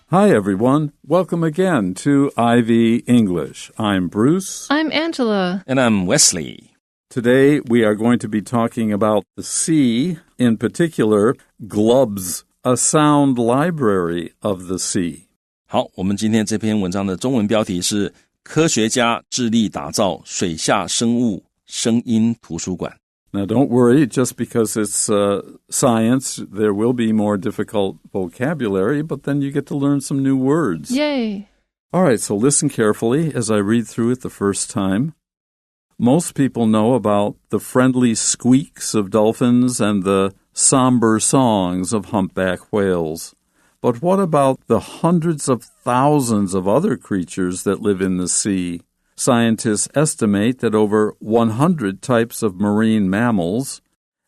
Hi, everyone. Welcome again to Ivy English. I'm Bruce. I'm Angela. And I'm Wesley. Today, we are going to be talking about the sea, in particular, GLUBS, a sound library of the sea. 好，我们今天这篇文章的中文标题是科学家致力打造水下生物声音图书馆。Now, don't worry, just because it's science, there will be more difficult vocabulary, but then you get to learn some new words. Yay! All right, so listen carefully as I read through it the first time. Most people know about the friendly squeaks of dolphins and the somber songs of humpback whales. But what about the hundreds of thousands of other creatures that live in the sea? Scientists estimate that over 100 types of marine mammals,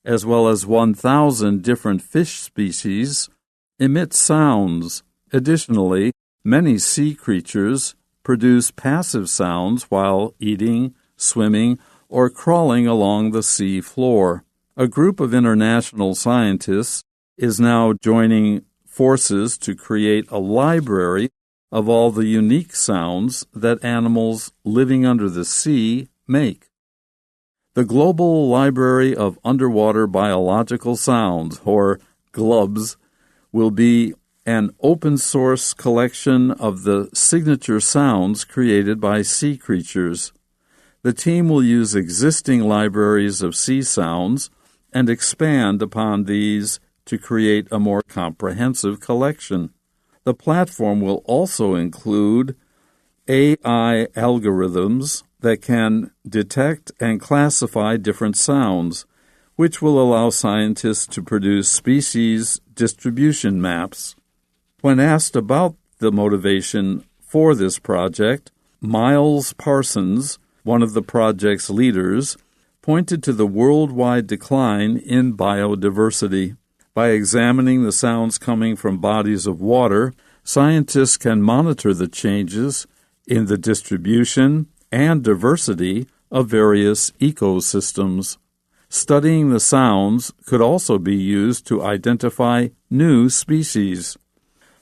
as well as 1,000 different fish species, emit sounds. Additionally, many sea creatures produce passive sounds while eating, swimming, or crawling along the sea floor. A group of international scientists is now joining forces to create a library of all the unique sounds that animals living under the sea make. The Global Library of Underwater Biological Sounds, or GLUBS, will be an open-source collection of the signature sounds created by sea creatures. The team will use existing libraries of sea sounds and expand upon these to create a more comprehensive collection. The platform will also include AI algorithms that can detect and classify different sounds, which will allow scientists to produce species distribution maps. When asked about the motivation for this project, Miles Parsons, one of the project's leaders, pointed to the worldwide decline in biodiversity. By examining the sounds coming from bodies of water, scientists can monitor the changes in the distribution and diversity of various ecosystems. Studying the sounds could also be used to identify new species.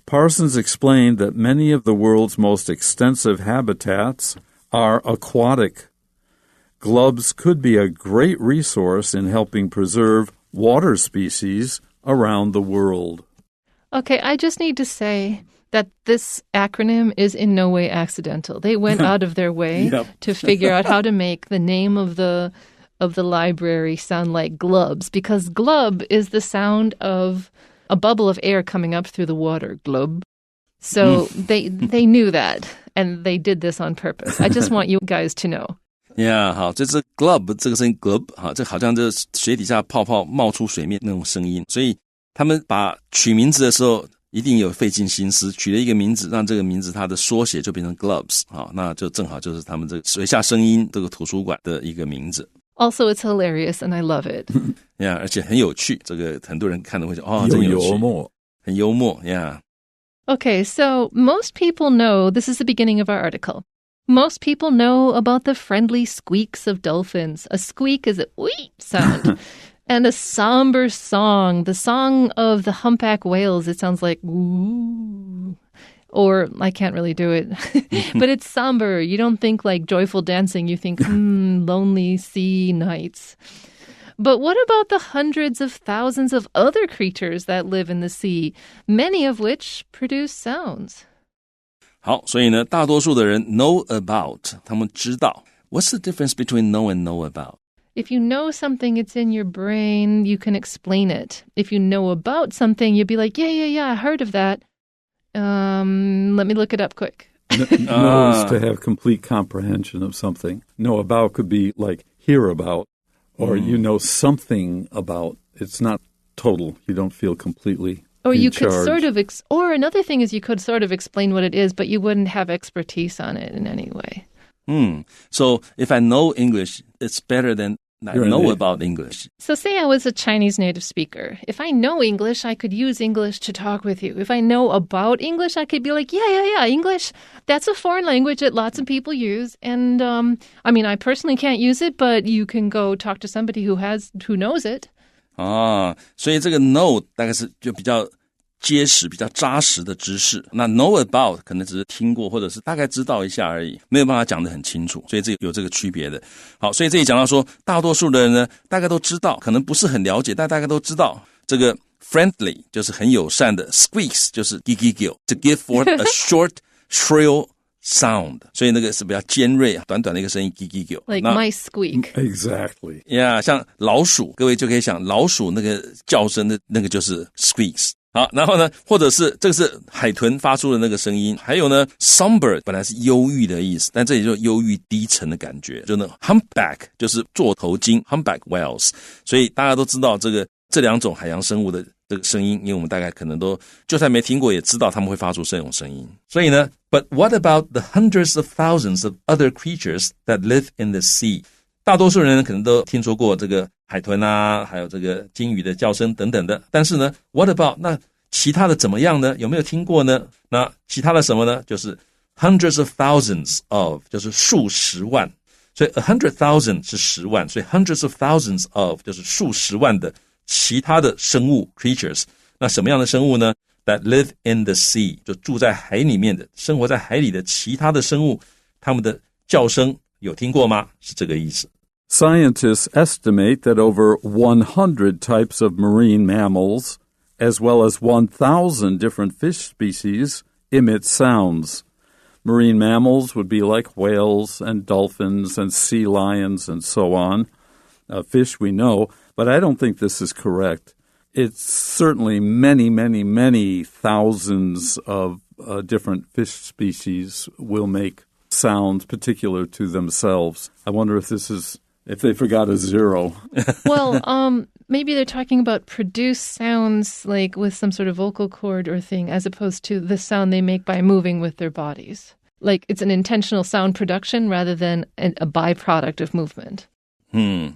Parsons explained that many of the world's most extensive habitats are aquatic. GLUBS could be a great resource in helping preserve water species around the world. Okay, I just need to say that this acronym is in no way accidental. They went out of their way to figure out how to make the name of the library sound like glubs, because glub is the sound of a bubble of air coming up through the water. Glub. So they knew that, and they did this on purpose. I just want you guys to know. Yeah, 好，这是 glub 这个声音 glub 好，这好像就是水底下泡泡冒出水面那种声音，所以他们把取名字的时候一定有费尽心思，取了一个名字，让这个名字它的缩写就变成 glubs 好，那就正好就是他们这个水下声音这个图书馆的一个名字。Also, it's hilarious, and I love it. Yeah, 而且很有趣，这个很多人看了会说哦，真有趣，很幽默 Yeah. Okay, so most people know, this is the beginning of our article. Most people know about the friendly squeaks of dolphins. A squeak is a wee sound. And a somber song, the song of the humpback whales. It sounds like woo. Or I can't really do it. But it's somber. You don't think like joyful dancing. You think lonely sea nights. But what about the hundreds of thousands of other creatures that live in the sea, many of which produce sounds? 好，所以呢，大多数的人 know about， 他们知道。What's the difference between know and know about? If you know something, it's in your brain, you can explain it. If you know about something, you'd be like, yeah, I heard of that. Let me look it up quick. Know is to have complete comprehension of something. Know about could be like hear about, or you know something about. It's not total. You don't feel completely Or you charge. could sort of, or another thing is you could sort of explain what it is, but you wouldn't have expertise on it in any way. So if I know English, it's better than I know about English. So say I was a Chinese native speaker. If I know English, I could use English to talk with you. If I know about English, I could be like, yeah, English, that's a foreign language that lots of people use. And I mean, I personally can't use it, but you can go talk to somebody who knows it. 所以这个 know 大概是就比较结实、比较扎实的知识。那 know about 可能只是听过，或者是大概知道一下而已，没有办法讲得很清楚，所以有这个区别的。好，所以这里讲到说，大多数的人呢，大概都知道，可能不是很了解，但大概都知道这个 friendly 就是很友善的 ，squeaks 就是 giggle to give forth a short shrill sound， 所以那个是比较尖锐短短的一个声音 giggle like mice squeak. Exactly. Yeah， 像老鼠，各位就可以想老鼠那个叫声的那个就是 squeaks。好，然后呢，或者是这个是海豚发出的那个声音，还有呢 somber 本来是忧郁的意思，但这里就忧郁低沉的感觉，就那 humpback 就是座头鲸 humpback whales， 所以大家都知道这两种海洋生物的这个声音，因为我们大概可能都就算没听过也知道他们会发出这种声音。所以呢 But what about the hundreds of thousands of other creatures that live in the sea？ 大多数人可能都听说过这个海豚啊，还有这个鲸鱼的叫声等等的，但是呢 What about 那其他的怎么样呢？有没有听过呢？那其他的什么呢？就是 hundreds of thousands of 就是数十万，所以 100,000 是10万，所以 hundreds of thousands of 就是数十万的其他的生物 creatures。 那什么样的生物呢？ That live in the sea 就住在海里面的，生活在海里的其他的生物，他们的叫声有听过吗？是这个意思。Scientists estimate that over 100 types of marine mammals, as well as 1,000 different fish species, emit sounds. Marine mammals would be like whales and dolphins and sea lions and so on. Fish we know, but I don't think this is correct. It's certainly many, many, many thousands of different fish species will make sounds particular to themselves. I wonder if they forgot a zero. Well, maybe they're talking about produce sounds like with some sort of vocal cord or thing, as opposed to the sound they make by moving with their bodies. Like it's an intentional sound production rather than a byproduct of movement.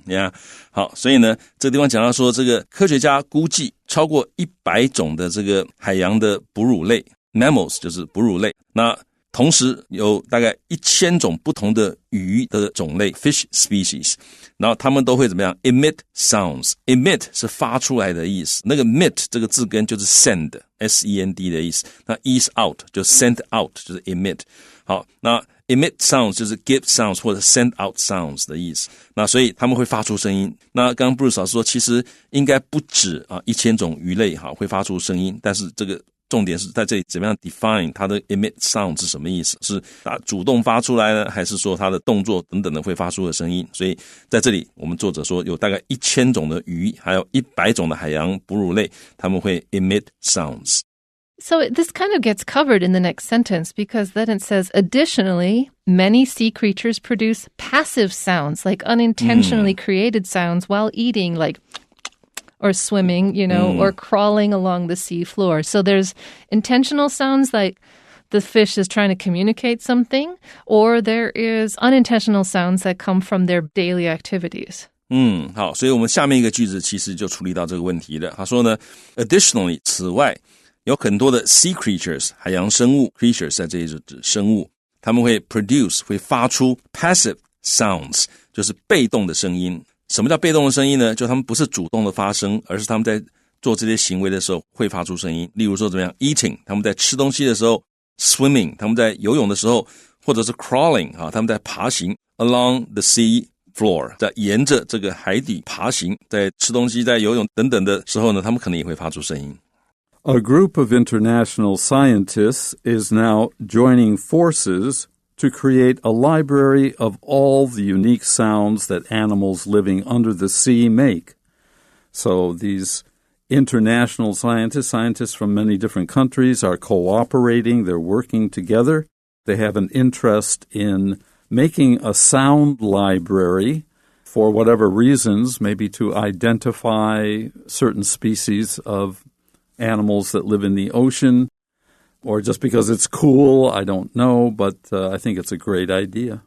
Yeah. 好，所以呢，这个地方讲到说，这个科学家估计超过100种的这个海洋的哺乳类 mammals 就是哺乳类，那同时有大概1000种不同的鱼的种类 fish species， 然后他们都会怎么样 emit sounds。 emit 是发出来的意思，那个 emit 这个字根就是 send S-E-N-D 的意思，那 ease out 就 send out 就是 emit。 好，那 emit sounds 就是 give sounds 或者 send out sounds 的意思，那所以他们会发出声音。那刚刚Bruce老师说其实应该不止1000种鱼类会发出声音，但是这个重点是在这里怎么样 define 它的 emit sound 是什么意思，是主动发出来呢，还是说它的动作等等的会发出的声音。所以在这里我们作者说有大概1000种的鱼，还有100种的海洋哺乳类，他们会 emit sounds。So this kind of gets covered in the next sentence, because then it says, additionally, many sea creatures produce passive sounds, like unintentionally created sounds while eating, like or swimming, or crawling along the sea floor. So there's intentional sounds like the fish is trying to communicate something, or there is unintentional sounds that come from their daily activities. 好，所以我们下面一个句子其实就处理到这个问题了。他说呢 ，additionally 此外，有很多的 sea creatures 海洋生物 creatures 在这里是指生物，他们会 produce 会发出 passive sounds 就是被动的声音。什么叫被动的声音呢？就他们不是主动的发声，而是他们在做这些行为的时候会发出声音。例如说怎么样 eating 他们在吃东西的时候， swimming 他们在游泳的时候，或者是 crawling 他们在爬行 along the sea floor 在沿着这个海底爬行，在吃东西在游泳等等的时候呢，他们可能也会发出声音。A group of international scientists is now joining forces to create a library of all the unique sounds that animals living under the sea make. So these international scientists from many different countries are cooperating, they're working together. They have an interest in making a sound library for whatever reasons, maybe to identify certain species of animals that live in the ocean, or just because it's cool, I don't know, but I think it's a great idea.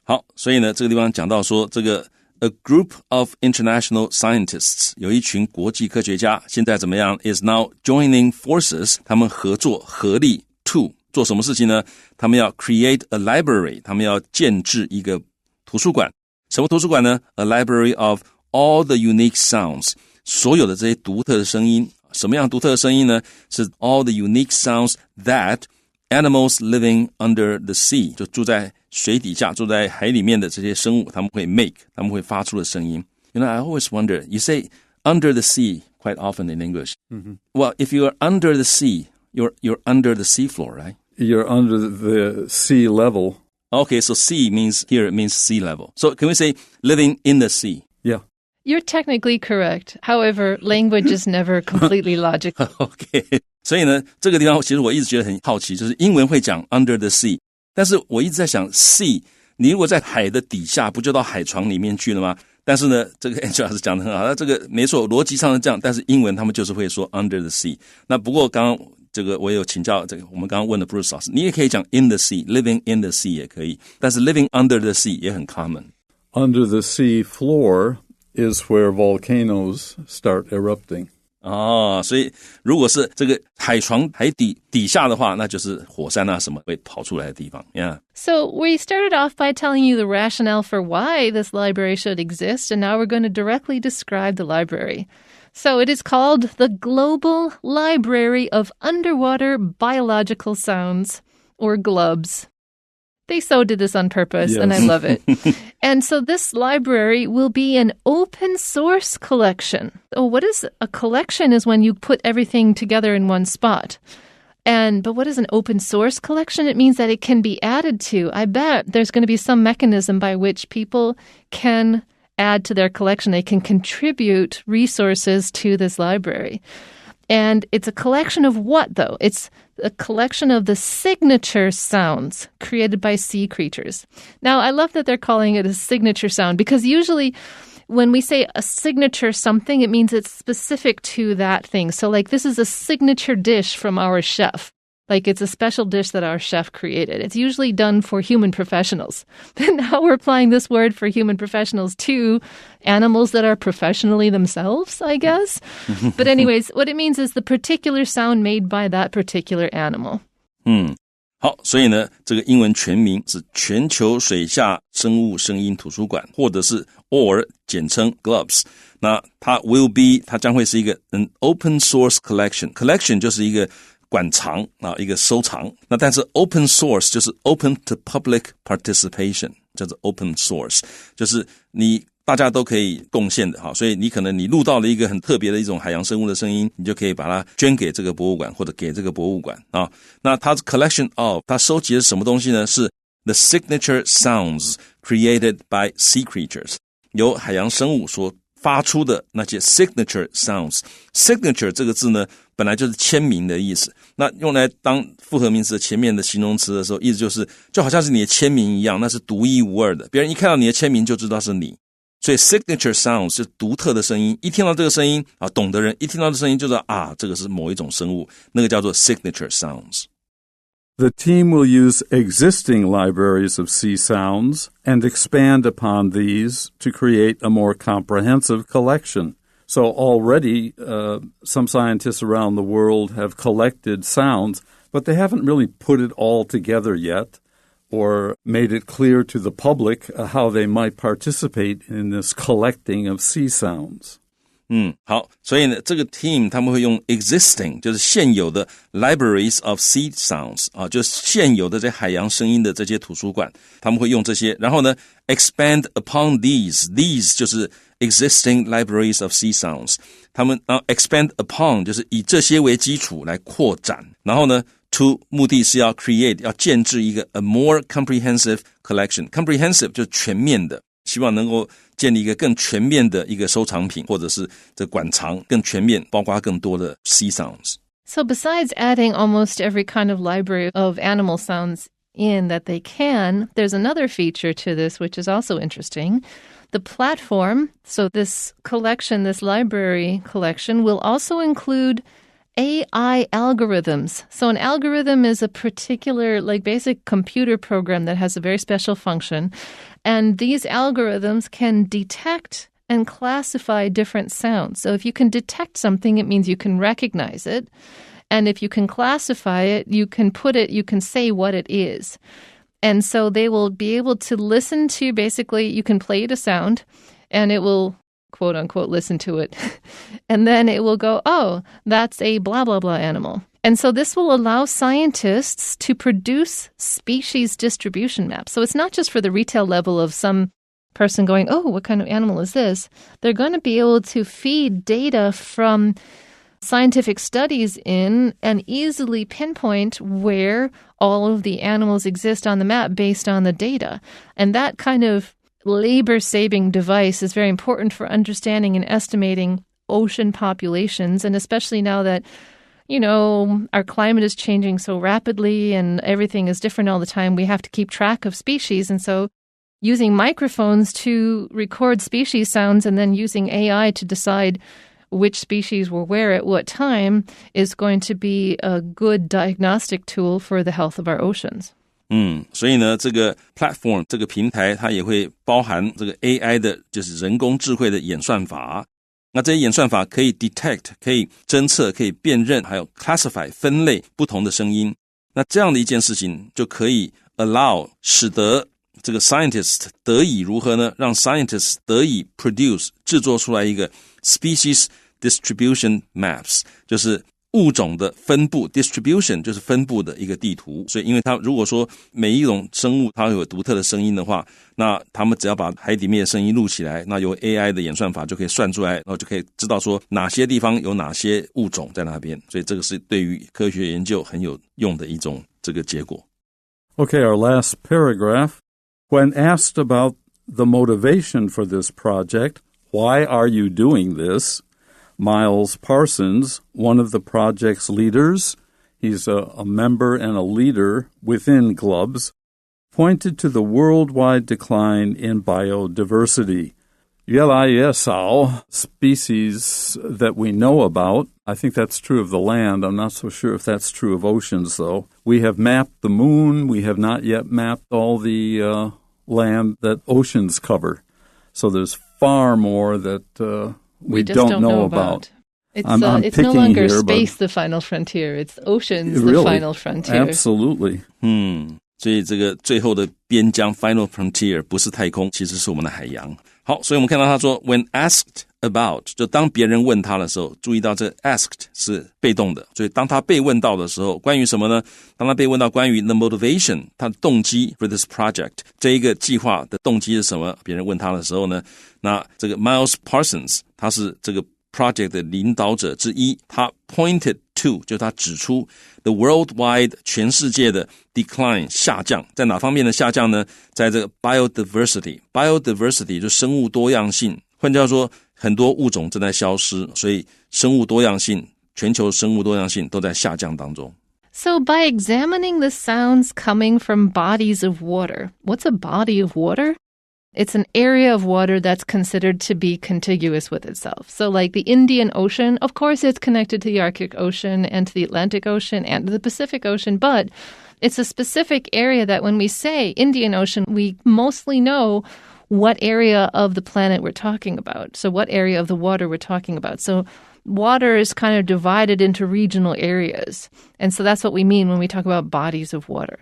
好，所以呢，这个地方讲到说，这个 a group of international scientists 有一群国际科学家，现在怎么样 is now joining forces 他们合作合力 to 做什么事情呢？他们要 create a library 他们要建制一个图书馆。什么图书馆呢？ A library of all the unique sounds 所有的这些独特的声音什么样独特的声音呢？是 all the unique sounds that animals living under the sea 就住在水底下住在海里面的这些生物他们会 make 他们会发出的声音。You know, I always wonder, you say under the sea quite often in English. Well, if you're under the sea, you're under the seafloor, right? You're under the sea level. Okay, so sea means here it means sea level. So can we say living in the sea? Yeah. You're technically correct. However, language is never completely logical. OK, 所以呢，这个地方其实我一直觉得很好奇，就是英文会讲 under the sea， 但是我一直在想 sea， 你如果在海的底下，不就到海床里面去了吗？但是呢，这个 Angela 老师讲得很好，这个没错，逻辑上是这样，但是英文他们就是会说 under the sea。那不过刚刚这个我也有请教这个我们刚刚问的 Bruce 老师，你也可以讲 in the sea， living in the sea 也可以，但是 living under the sea 也很 common。 Under the sea floor is where volcanoes start erupting. 所以如果是这个海床海底下的话，那就是火山啊什么会跑出来的地方。Yeah. So we started off by telling you the rationale for why this library should exist, and now we're going to directly describe the library. So it is called the Global Library of Underwater Biological Sounds, or GLUBS. They so did this on purpose, Yes. and I love it. And so this library will be an open source collection. Oh, what is a collection is when you put everything together in one spot. But what is an open source collection? It means that it can be added to. I bet there's going to be some mechanism by which people can add to their collection. They can contribute resources to this library. And it's a collection of what, though? It's a collection of the signature sounds created by sea creatures. Now, I love that they're calling it a signature sound because usually when we say a signature something, it means it's specific to that thing. So like this is a signature dish from our chef. Like it's a special dish that our chef created. It's usually done for human professionals. But now we're applying this word for human professionals to animals that are professionally themselves, I guess. But anyways, what it means is the particular sound made by that particular animal. 好，所以呢，这个英文全名是全球水下生物声音图书馆，或者是 or 简称 GLUBS。那它 will be 它将会是一个an open source collection 就是一个馆藏啊，一个收藏。那但是 open source 就是 open to public participation， 叫做 open source， 就是你大家都可以贡献的哈。所以你可能你录到了一个很特别的一种海洋生物的声音，你就可以把它捐给这个博物馆或者给这个博物馆啊。那它 collection of 它收集的是什么东西呢？是 the signature sounds created by sea creatures， 由海洋生物所发出的那些 signature sounds。 signature 这个字呢本来就是签名的意思，那用来当复合名词的前面的形容词的时候，意思就是就好像是你的签名一样，那是独一无二的，别人一看到你的签名就知道是你。所以 signature sounds 是独特的声音，一听到这个声音啊，懂的人一听到这声音就知道啊，这个是某一种生物，那个叫做 signature sounds。 The team will use existing libraries of sea sounds and expand upon these to create a more comprehensive collection. So already some scientists around the world have collected sounds, but they haven't really put it all together yet or made it clear to the public how they might participate in this collecting of sea sounds. 好，所以呢，这个 team 他们会用 existing 就是现有的 libraries of sea sounds 啊，就是现有的这海洋声音的这些图书馆，他们会用这些，然后呢 expand upon these 就是 existing libraries of sea sounds， 他们expand upon 就是以这些为基础来扩展，然后呢 to 目的是要 create 要建制一个 a more comprehensive collection， comprehensive 就是全面的，希望能够建立一个更全面的一个收藏品，或者是这馆藏更全面，包括更多的 sea sounds。 So besides adding almost every kind of library of animal sounds in that they can, there's another feature to this which is also interesting. The platform, so this collection, this library collection, will also include AI algorithms. So an algorithm is a particular, like basic computer program that has a very special function. And these algorithms can detect and classify different sounds. So if you can detect something, it means you can recognize it. And if you can classify it, you can say what it is. And so they will be able to listen to, basically, you can play the sound and it will quote unquote, listen to it. And then it will go, oh, that's a blah, blah, blah animal. And so this will allow scientists to produce species distribution maps. So it's not just for the retail level of some person going, oh, what kind of animal is this? They're going to be able to feed data from scientific studies in and easily pinpoint where all of the animals exist on the map based on the data. And that kind of labor-saving device is very important for understanding and estimating ocean populations, and especially now that our climate is changing so rapidly and everything is different all the time, we have to keep track of species. And so using microphones to record species sounds and then using AI to decide which species were where at what time is going to be a good diagnostic tool for the health of our oceans. 所以呢，这个 platform 这个平台它也会包含这个 AI 的就是人工智慧的演算法。那这些演算法可以 detect 可以侦测可以辨认还有 classify 分类不同的声音，那这样的一件事情就可以 allow 使得这个 scientist 得以如何呢，让 scientist 得以 produce 制作出来一个 species distribution maps， 就是物种的分布 distribution 就是分布的一个地图。所以因为它如果说每一种生物它有独特的声音的话，那他们只要把海底面的声音录起来，那由 AI 的演算法就可以算出来，然后就可以知道说哪些地方有哪些物种在那边。所以这个是对于科学研究很有用的一种这个结果。 Okay, our last paragraph. When asked about the motivation for this project, why are you doing this? Miles Parsons, one of the project's leaders, he's a member and a leader within GLUBS, pointed to the worldwide decline in biodiversity. 越来越少 species that we know about. I think that's true of the land. I'm not so sure if that's true of oceans, though. We have mapped the moon. We have not yet mapped all the land that oceans cover. So there's far more that we just don't know about. It's, I'm it's no longer here, space the final frontier. It's oceans really, the final frontier. Absolutely. 所以这个最后的边疆 final frontier 不是太空，其实是我们的海洋。好，所以我们看到他说 when asked about， 就当别人问他的时候，注意到这个 asked 是被动的，所以当他被问到的时候，关于什么呢？当他被问到关于 the motivation 他的动机 for this project 这一个计划的动机是什么，别人问他的时候呢，那这个 Miles Parsons 他是这个 project 的领导者之一，他 pointed to 就他指出 the worldwide 全世界的 decline 下降，在哪方面的下降呢？在这个 biodiversity 就生物多样性，换句话说很多物种正在消失，所以生物多样性全球生物多样性都在下降当中。 So by examining the sounds coming from bodies of water, what's a body of water? It's an area of water that's considered to be contiguous with itself. So like the Indian Ocean, of course it's connected to the Arctic Ocean and to the Atlantic Ocean and to the Pacific Ocean, but it's a specific area that when we say Indian Ocean, we mostly know what area of the planet we're talking about. So what area of the water we're talking about. So water is kind of divided into regional areas. And so that's what we mean when we talk about bodies of water.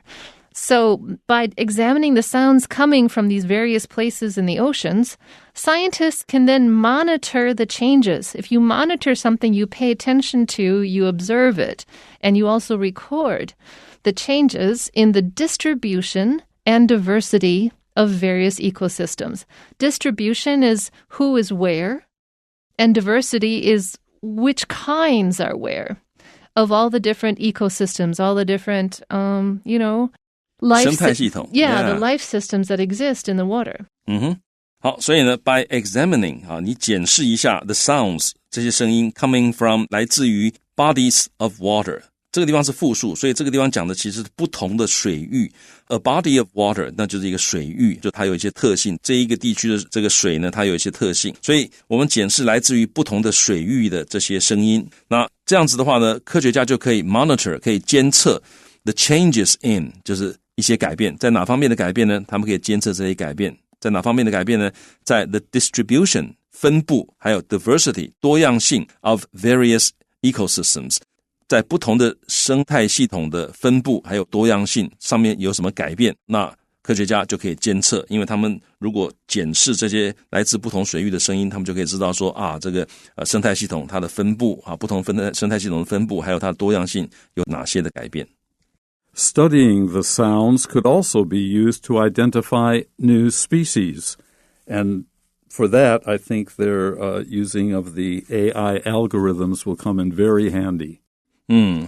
So by examining the sounds coming from these various places in the oceans, scientists can then monitor the changes. If you monitor something you pay attention to, you observe it, and you also record the changes in the distribution and diversity of various ecosystems. Distribution is who is where, and diversity is which kinds are where of all the different ecosystems, all the different, life 生态系统 the life systems that exist in the water. 好，所以呢 by examining 你检视一下 the sounds 这些声音 coming from 来自于 bodies of water， 这个地方是复数，所以这个地方讲的其实是不同的水域。 A body of water 那就是一个水域，就它有一些特性，这一个地区的这个水呢它有一些特性，所以我们检视来自于不同的水域的这些声音。那这样子的话呢，科学家就可以 monitor 可以监测 the changes in 就是一些改变，在哪方面的改变呢？他们可以监测这些改变，在哪方面的改变呢？在 the distribution 分布，还有 diversity 多样性 of various ecosystems， 在不同的生态系统的分布还有多样性上面有什么改变？那科学家就可以监测，因为他们如果检视这些来自不同水域的声音，他们就可以知道说这个生态系统它的分布不同生态系统的分布还有它的多样性有哪些的改变。Studying the sounds could also be used to identify new species. And for that, I think their using of the AI algorithms will come in very handy.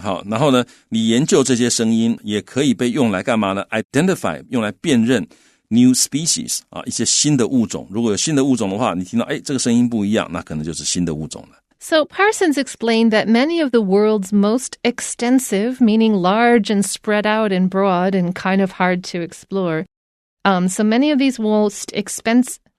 好，然后呢，你研究这些声音也可以被用来干嘛呢？ Identify 用来辨认 new species 一些新的物种。如果有新的物种的话，你听到这个声音不一样，那可能就是新的物种了。So Parsons explained that many of the world's most extensive, meaning large and spread out and broad and kind of hard to explore, so many of these most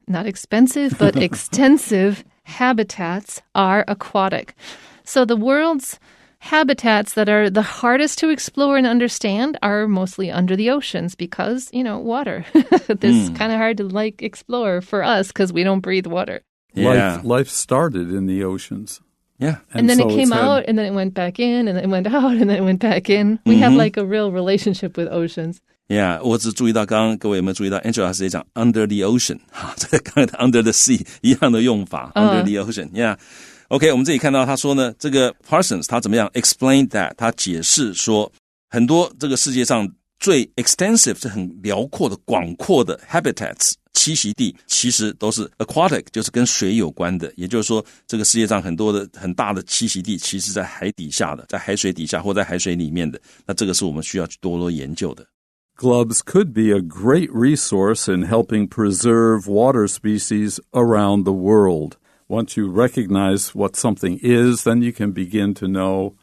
not expensive, but extensive habitats are aquatic. So the world's habitats that are the hardest to explore and understand are mostly under the oceans because, water. This is kind of hard to explore for us because we don't breathe water. Yeah. Life started in the oceans. Yeah. And then it came out, and then it went back in, and then it went out, and then it went back in. We have a real relationship with oceans. Yeah, 我只注意到刚刚各位有没有注意到 Angela 是讲 under the ocean 这个刚才的 under the sea 一样的用法under the ocean. Yeah.OK， 我们这里看到他说呢，这个 Parsons 他怎么样 explain that 他解释说，很多这个世界上最 extensive 是很辽阔的广阔的 habitats 栖息地，其实都是 aquatic， 就是跟水有关的。也就是说，这个世界上很多的很大的栖息地，其实在海底下的，在海水底下或在海水里面的。那这个是我们需要去多研究的。Gloves could be a great resource in helping preserve water species around the world.Once you recognize what something is, then you can begin to know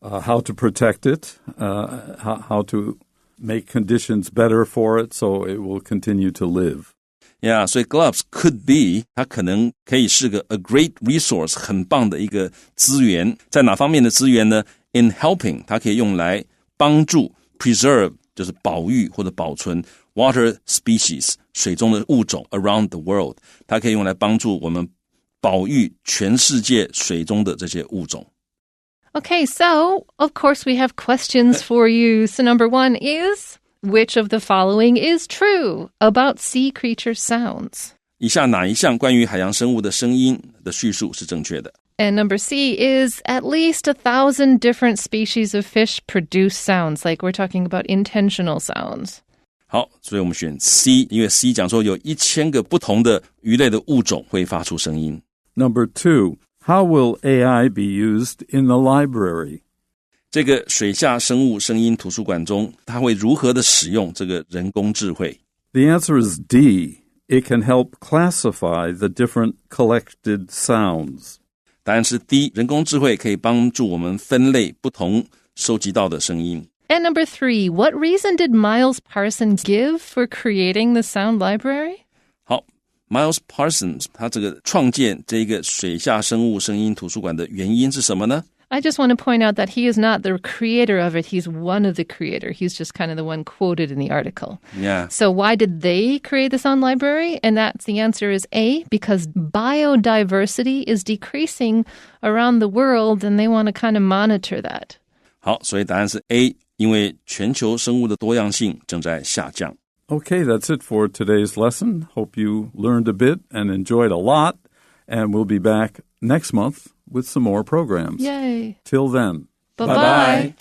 how to protect it, how to make conditions better for it so it will continue to live. Yeah, 所以 gloves could be 它可能可以是个 a great resource 很棒的一个资源。在哪方面的资源呢？ In helping 它可以用来帮助 preserve 就是保育或者保存 water species 水中的物种 around the world 它可以用来帮助我们保育全世界水中的这些物种。 Okay, so, of course, we have questions for you. So number 1 is, which of the following is true about sea creature sounds? 以下哪一项关于海洋生物的声音的叙述是正确的？ And number C is, at least 1,000 different species of fish produce sounds, like we're talking about intentional sounds. 好，所以我们选 C， 因为 C 讲说有1000个不同的鱼类的物种会发出声音。Number 2, how will AI be used in the library? 这个水下生物声音图书馆中，它会如何的使用这个人工智慧？ The answer is D. It can help classify the different collected sounds. 答案是 D， 人工智慧可以帮助我们分类不同收集到的声音。And number 3, what reason did Miles Parsons give for creating the sound library? 好 Miles Parsons 他这个创建这个水下生物声音图书馆的原因是什么呢？ I just want to point out that he is not the creator of it. He's one of the creators. He's just kind of the one quoted in the article. Yeah. So why did they create the sound library? And the answer is A, because biodiversity is decreasing around the world and they want to kind of monitor that. 好，所以答案是 A， 因为全球生物的多样性正在下降。 Okay, that's it for today's lesson. Hope you learned a bit and enjoyed a lot. And we'll be back next month with some more programs. Yay. Till then. Bye-bye.